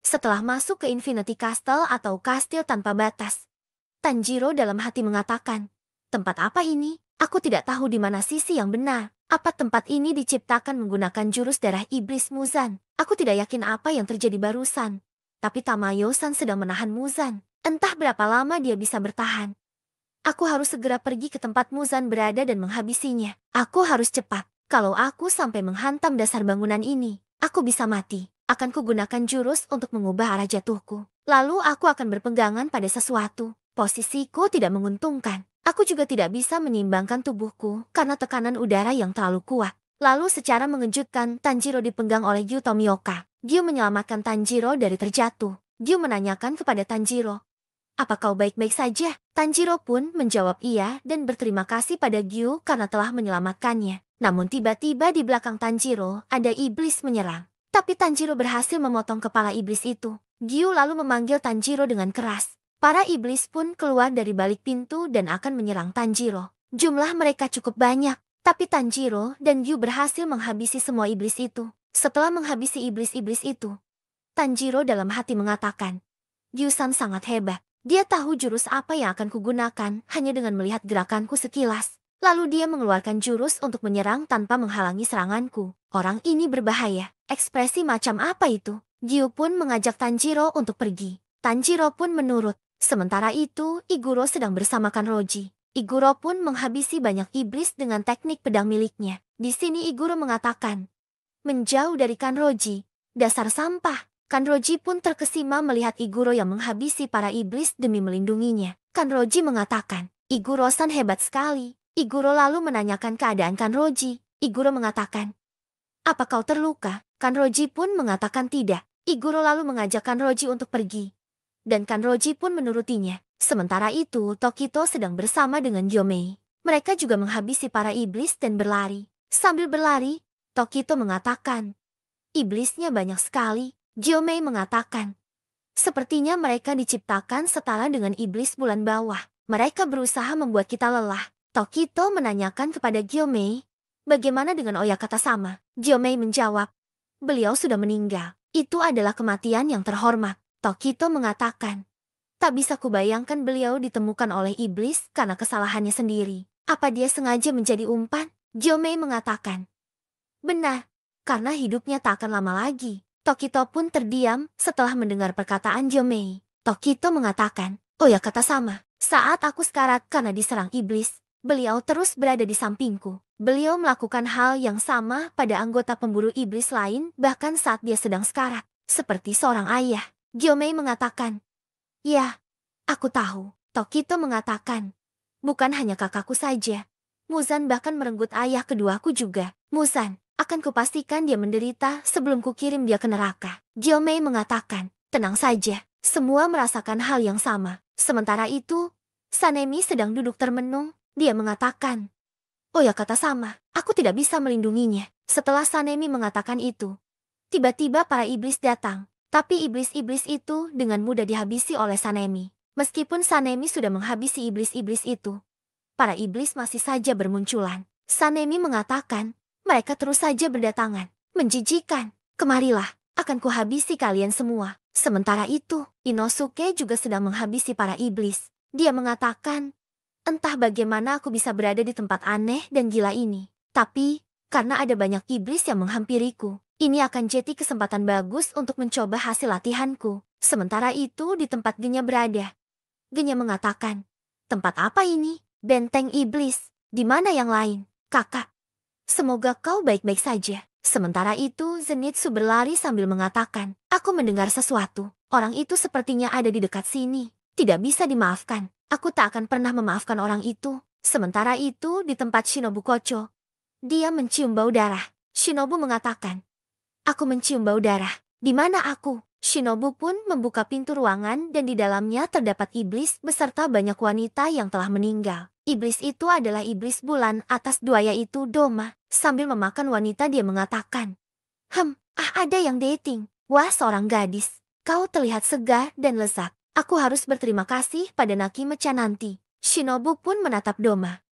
Setelah masuk ke Infinity Castle atau kastil tanpa batas, Tanjiro dalam hati mengatakan, tempat apa ini? Aku tidak tahu di mana sisi yang benar. Apa tempat ini diciptakan menggunakan jurus darah iblis Muzan? Aku tidak yakin apa yang terjadi barusan. Tapi Tamayo-san sedang menahan Muzan. Entah berapa lama dia bisa bertahan. Aku harus segera pergi ke tempat Muzan berada dan menghabisinya. Aku harus cepat. Kalau aku sampai menghantam dasar bangunan ini, aku bisa mati. Akan kugunakan jurus untuk mengubah arah jatuhku. Lalu aku akan berpegangan pada sesuatu. Posisiku tidak menguntungkan. Aku juga tidak bisa menyeimbangkan tubuhku karena tekanan udara yang terlalu kuat. Lalu secara mengejutkan, Tanjiro dipenggang oleh Gyu Tomioka. Gyu menyelamatkan Tanjiro dari terjatuh. Gyu menanyakan kepada Tanjiro, "Apa kau baik-baik saja?" Tanjiro pun menjawab iya dan berterima kasih pada Gyu karena telah menyelamatkannya. Namun tiba-tiba di belakang Tanjiro ada iblis menyerang. Tapi Tanjiro berhasil memotong kepala iblis itu. Gyu lalu memanggil Tanjiro dengan keras. Para iblis pun keluar dari balik pintu dan akan menyerang Tanjiro. Jumlah mereka cukup banyak, tapi Tanjiro dan Gyu berhasil menghabisi semua iblis itu. Setelah menghabisi iblis-iblis itu, Tanjiro dalam hati mengatakan, Gyu-san sangat hebat. Dia tahu jurus apa yang akan kugunakan hanya dengan melihat gerakanku sekilas. Lalu dia mengeluarkan jurus untuk menyerang tanpa menghalangi seranganku. Orang ini berbahaya. Ekspresi macam apa itu? Gyu pun mengajak Tanjiro untuk pergi. Tanjiro pun menurut. Sementara itu, Iguro sedang bersama Kanroji. Iguro pun menghabisi banyak iblis dengan teknik pedang miliknya. Di sini Iguro mengatakan, menjauh dari Kanroji, dasar sampah. Kanroji pun terkesima melihat Iguro yang menghabisi para iblis demi melindunginya. Kanroji mengatakan, Iguro-san hebat sekali. Iguro lalu menanyakan keadaan Kanroji. Iguro mengatakan, apa kau terluka? Kanroji pun mengatakan tidak. Iguro lalu mengajak Kanroji untuk pergi. Dan Kanroji pun menurutinya. Sementara itu, Tokito sedang bersama dengan Gyomei. Mereka juga menghabisi para iblis dan berlari. Sambil berlari, Tokito mengatakan, iblisnya banyak sekali. Gyomei mengatakan, sepertinya mereka diciptakan setara dengan iblis bulan bawah. Mereka berusaha membuat kita lelah. Tokito menanyakan kepada Gyomei, bagaimana dengan Oyakata sama? Gyomei menjawab, beliau sudah meninggal. Itu adalah kematian yang terhormat. Tokito mengatakan, tak bisa kubayangkan beliau ditemukan oleh iblis karena kesalahannya sendiri. Apa dia sengaja menjadi umpan? Gyomei mengatakan, benar, karena hidupnya tak akan lama lagi. Tokito pun terdiam setelah mendengar perkataan Gyomei. Tokito mengatakan, Oyakata sama, saat aku sekarat karena diserang iblis, beliau terus berada di sampingku. Beliau melakukan hal yang sama pada anggota pemburu iblis lain bahkan saat dia sedang sekarat. Seperti seorang ayah. Gyomei mengatakan, ya, aku tahu. Tokito mengatakan, bukan hanya kakakku saja. Muzan bahkan merenggut ayah keduaku juga. Muzan, akan kupastikan dia menderita sebelum kukirim dia ke neraka. Gyomei mengatakan, tenang saja, semua merasakan hal yang sama. Sementara itu, Sanemi sedang duduk termenung. Dia mengatakan, Oyakata sama, aku tidak bisa melindunginya. Setelah Sanemi mengatakan itu, tiba-tiba para iblis datang. Tapi iblis-iblis itu dengan mudah dihabisi oleh Sanemi. Meskipun Sanemi sudah menghabisi iblis-iblis itu, para iblis masih saja bermunculan. Sanemi mengatakan, mereka terus saja berdatangan. Menjijikan. Kemarilah, akan kuhabisi kalian semua. Sementara itu, Inosuke juga sedang menghabisi para iblis. Dia mengatakan, entah bagaimana aku bisa berada di tempat aneh dan gila ini. Tapi, karena ada banyak iblis yang menghampiriku, ini akan jadi kesempatan bagus untuk mencoba hasil latihanku. Sementara itu di tempat Genya berada. Genya mengatakan, tempat apa ini? Benteng iblis. Di mana yang lain? Kakak. Semoga kau baik-baik saja. Sementara itu Zenitsu berlari sambil mengatakan, aku mendengar sesuatu. Orang itu sepertinya ada di dekat sini. Tidak bisa dimaafkan. Aku tak akan pernah memaafkan orang itu. Sementara itu di tempat Shinobu Kocho, dia mencium bau darah. Shinobu mengatakan, aku mencium bau darah. Di mana aku? Shinobu pun membuka pintu ruangan dan di dalamnya terdapat iblis beserta banyak wanita yang telah meninggal. Iblis itu adalah iblis bulan atas dua yaitu Doma. Sambil memakan wanita dia mengatakan, ada yang dating. Wah seorang gadis. Kau terlihat segar dan lezat. Aku harus berterima kasih pada Naki Mecha nanti. Shinobu pun menatap Doma.